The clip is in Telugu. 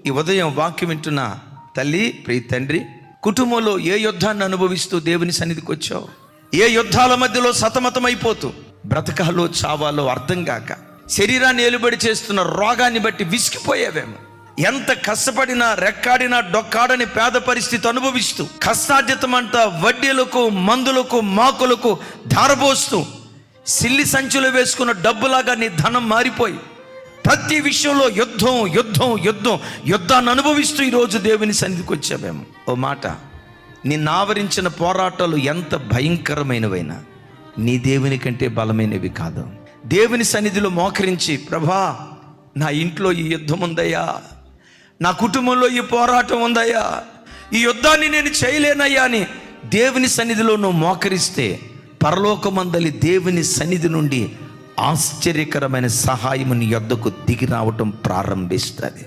ఈ ఉదయం వాక్యం వింటున్న తల్లి, ప్రియ తండ్రి, కుటుంబంలో ఏ యుద్ధాన్ని అనుభవిస్తూ దేవుని సన్నిధికి వచ్చావు? ఏ యుద్ధాల మధ్యలో సతమతమైపోతూ బ్రతకాలో చావాలో అర్థం కాక శరీరాన్ని ఏలుబడి చేస్తున్న రోగాన్ని బట్టి విసిగిపోయేవేమో. ఎంత కష్టపడినా రెక్కాడినా డొక్కాడని పేద పరిస్థితి అనుభవిస్తూ కష్టార్జితమంతా వడ్డీలకు, మందులకు, మాకులకు ధారపోస్తూ సిల్లి సంచులు వేసుకున్న డబ్బులాగా నీ ధనం మారిపోయి ప్రతి విషయంలో యుద్ధం యుద్ధం యుద్ధం యుద్ధాన్ని అనుభవిస్తూ ఈరోజు దేవుని సన్నిధికి వచ్చావేమో. ఓ మాట, నిన్ను ఆవరించిన పోరాటాలు ఎంత భయంకరమైనవైనా నీ దేవుని కంటే బలమైనవి కాదు. దేవుని సన్నిధిలో మోకరించి, ప్రభా నా ఇంట్లో ఈ యుద్ధం ఉందయ్యా, నా కుటుంబంలో ఈ పోరాటం ఉందయ్యా, ఈ యుద్ధాన్ని నేను చేయలేనయ్యా అని దేవుని సన్నిధిలో నువ్వు మోకరిస్తే పరలోకమందలి దేవుని సన్నిధి నుండి ఆశ్చర్యకరమైన సహాయం నీ యొద్దకు దిగి రావటం ప్రారంభిస్తుంది.